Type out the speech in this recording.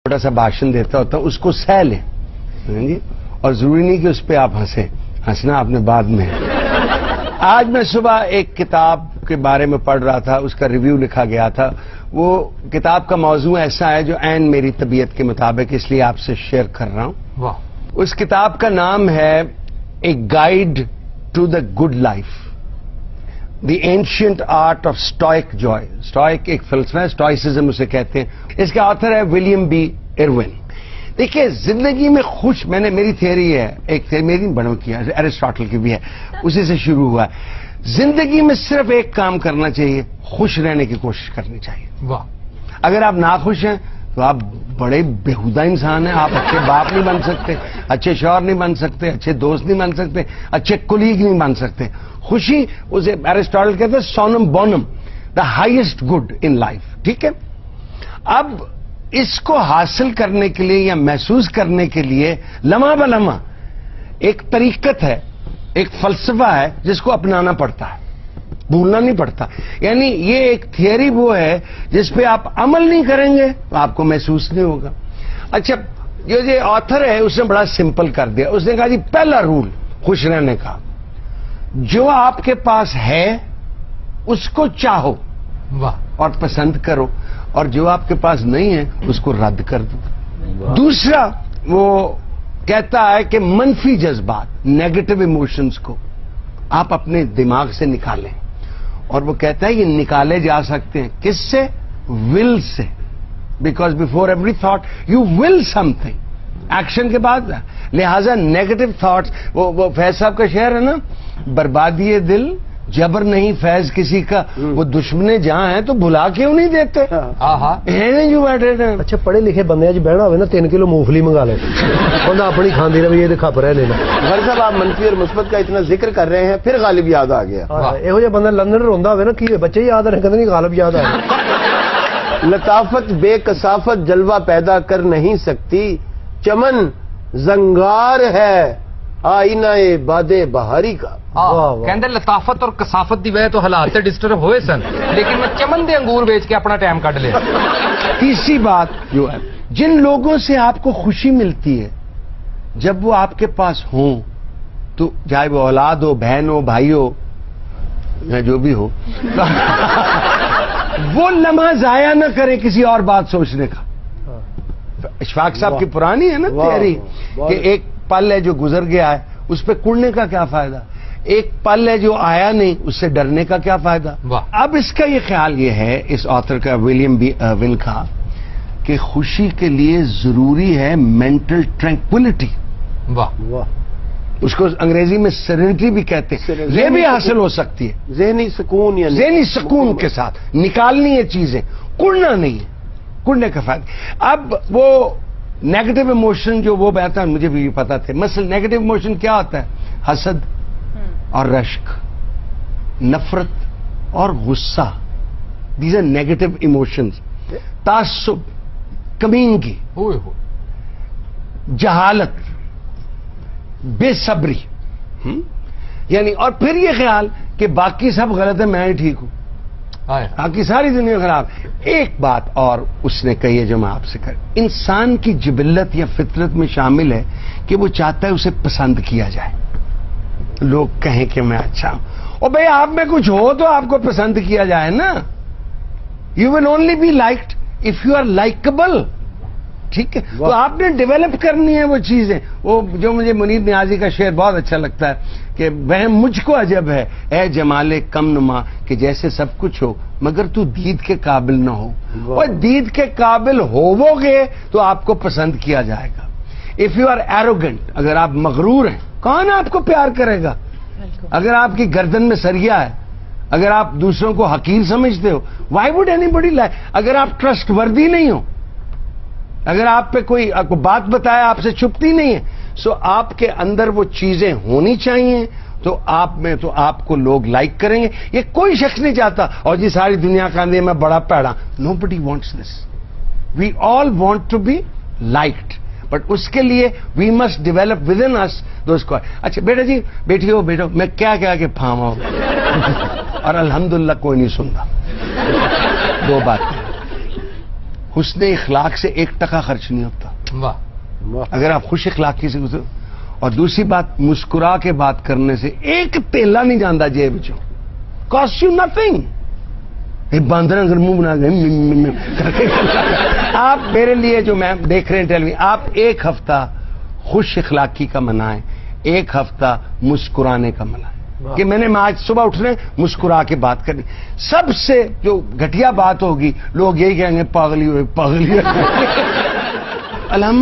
چھوٹا سا بھاشن دیتا ہوتا ہوں، اس کو سہ لیں جی، اور ضروری نہیں کہ اس پہ آپ ہنسیں، ہنسنا آپ نے بعد میں. آج میں صبح ایک کتاب کے بارے میں پڑھ رہا تھا، اس کا ریویو لکھا گیا تھا. وہ کتاب کا موضوع ایسا ہے جو عین میری طبیعت کے مطابق، اس لیے آپ سے شیئر کر رہا ہوں. واہ. اس کتاب کا نام ہے a guide to the good life, the ancient art of stoic joy. Stoic ایک فلسفہ ہے، اسٹوئسزم اسے کہتے ہیں. اس کا آتھر ہے ولیم بی ایروین. دیکھیے زندگی میں خوش، میری تھیوری ہے، ایک تھیوری میری بڑوں کی ہے، ایرسٹاٹل کی بھی ہے، اسی سے شروع ہوا ہے. زندگی میں صرف ایک کام کرنا چاہیے، خوش رہنے کی کوشش کرنی چاہیے. واہ. اگر آپ ناخوش ہیں تو آپ بڑے بیہودہ انسان ہیں. آپ اچھے باپ نہیں بن سکتے، اچھے شوہر نہیں بن سکتے، اچھے دوست نہیں بن سکتے، اچھے کولیگ نہیں بن سکتے. خوشی اسے ایرسٹاٹل کہتے ہیں سونم بونم، the highest good in life. ٹھیک ہے. اب اس کو حاصل کرنے کے لیے یا محسوس کرنے کے لیے لمحہ بلمحہ ایک طریقت ہے، ایک فلسفہ ہے جس کو اپنانا پڑتا ہے، بھولنا نہیں پڑتا. یعنی یہ ایک تھیوری وہ ہے جس پہ آپ عمل نہیں کریں گے تو آپ کو محسوس نہیں ہوگا. اچھا، یہ آتھر ہے اس نے بڑا سمپل کر دیا. اس نے کہا جی پہلا رول خوش رہنے کا، جو آپ کے پاس ہے اس کو چاہو اور پسند کرو، اور جو آپ کے پاس نہیں ہے اس کو رد کر دو. دوسرا وہ کہتا ہے کہ منفی جذبات، نیگیٹو ایموشنز کو آپ اپنے دماغ سے نکالیں، اور وہ کہتا ہے یہ نکالے جا سکتے ہیں کس سے؟ ول سے. Because before every thought you will some thing, action کے بعد. لہذا نیگیٹو تھاٹس، وہ فیض صاحب کا شعر ہے نا، بربادی دل جبر نہیں فیض کسی کا، وہ دشمنے جہاں ہیں تو بھلا کیوں نہیں دیتے جو بیٹھے ہیں. اچھا پڑھے لکھے بندے جی بہنا ہوئے نا 3 کلو مونگ پھلی منگا لے، بندہ اپنی کھاندی رہی یہ کھپ رہے لینا. غر صاحب آپ منفی اور مثبت کا اتنا ذکر کر رہے ہیں، پھر غالب یاد آ گیا. یہو جہاں بندہ لندن روندا ہوئے نا کی بچے یاد رہے کہتے نہیں غالب یاد آ گیا. لطافت بے کثافت جلوہ پیدا کر نہیں سکتی، چمن زنگار ہے آئینہ باد بہاری کا. کہندے لطافت اور کثافت دی وجہ تو حالات سے ڈسٹرب ہوئے سن، لیکن میں چمن دے انگور بیچ کے اپنا ٹائم کٹ لیا. تیسری بات جو ہے، جن لوگوں سے آپ کو خوشی ملتی ہے جب وہ آپ کے پاس ہوں، تو چاہے وہ اولاد ہو، بہن ہو، بھائی ہو، یا جو بھی ہو، وہ لمحہ ضائع نہ کریں کسی اور بات سوچنے کا. اشفاق صاحب کی پرانی ہے نا تیاری کہ ایک پل ہے جو گزر گیا ہے اس پہ کڑنے کا کیا فائدہ، ایک پل ہے جو آیا نہیں اس سے ڈرنے کا کیا فائدہ. اب اس کا یہ خیال یہ ہے اس آتھر کا، ولیم بی ایروین کا، کہ خوشی کے لیے ضروری ہے مینٹل ٹرینکولیٹی. واہ. اس کو انگریزی میں سیرینٹی بھی کہتے ہیں. یہ بھی حاصل ہو سکتی ہے ذہنی سکون، یا ذہنی سکون کے ساتھ نکالنی ہے چیزیں، کڑنا نہیں ہے، کڑنے کا فائدہ. اب وہ نیگیٹو ایموشن جو وہ بہتا ہے مجھے بھی پتا تھے. مثلا نیگیٹو ایموشن کیا ہوتا ہے؟ حسد اور رشک، نفرت اور غصہ، دیز آر نیگیٹو ایموشنز. تعصب، کمینگی، جہالت، بے صبری، یعنی اور پھر یہ خیال کہ باقی سب غلط ہے میں ہی ٹھیک ہوں، باقی ساری دنیا خراب. ایک بات اور اس نے کہی ہے جو میں آپ سے کر، انسان کی جبلت یا فطرت میں شامل ہے کہ وہ چاہتا ہے اسے پسند کیا جائے، لوگ کہیں کہ میں اچھا ہوں. اور بھئی آپ میں کچھ ہو تو آپ کو پسند کیا جائے نا. You will only be liked if you are likable. ٹھیک ہے، تو آپ نے ڈیولپ کرنی ہے وہ چیزیں. وہ جو مجھے منیر نیازی کا شعر بہت اچھا لگتا ہے کہ وہم مجھ کو عجب ہے اے جمال کم نما کہ جیسے سب کچھ ہو مگر تو دید کے قابل نہ ہو. اور دید کے قابل ہوو گے تو آپ کو پسند کیا جائے گا. اف یو آر ایروگنٹ، اگر آپ مغرور ہیں کون آپ کو پیار کرے گا؟ اگر آپ کی گردن میں سریا ہے، اگر آپ دوسروں کو حقیر سمجھتے ہو، why would anybody like? اگر آپ ٹرسٹ وردی نہیں ہو، اگر آپ پہ کوئی بات بتایا آپ سے چھپتی نہیں ہے، سو آپ کے اندر وہ چیزیں ہونی چاہیے تو آپ میں تو آپ کو لوگ لائک کریں گے. یہ کوئی شخص نہیں چاہتا اور جی ساری دنیا کا اندر میں بڑا پیڑا. Nobody wants this. We all want to be liked, but اس کے لیے we must develop within us those کو. اچھا بیٹا جی بیٹھی ہو بیٹھو، میں کیا کہا کہ پھاما ہو اور الحمدللہ کوئی نہیں سنتا. دو باتیں. حسن اخلاق سے 1% خرچ نہیں ہوتا واہ اگر آپ خوش اخلاقی سے گزرو. اور دوسری بات مسکرا کے بات کرنے سے ایک تیلا نہیں جانا جیب چ کاسٹ یو نتھنگ. باندر اگر منہ بنا گئے آپ میرے لیے جو میں دیکھ رہے ہیں ٹیلی آپ 1 ہفتہ خوش اخلاقی کا منائیں 1 ہفتہ مسکرانے کا منائیں کہ میں نے آج صبح اٹھنے مسکرا کے بات کرنی. سب سے جو گھٹیا بات ہوگی لوگ یہی کہیں گے پاگلی ہوئے پاگلی. علامہ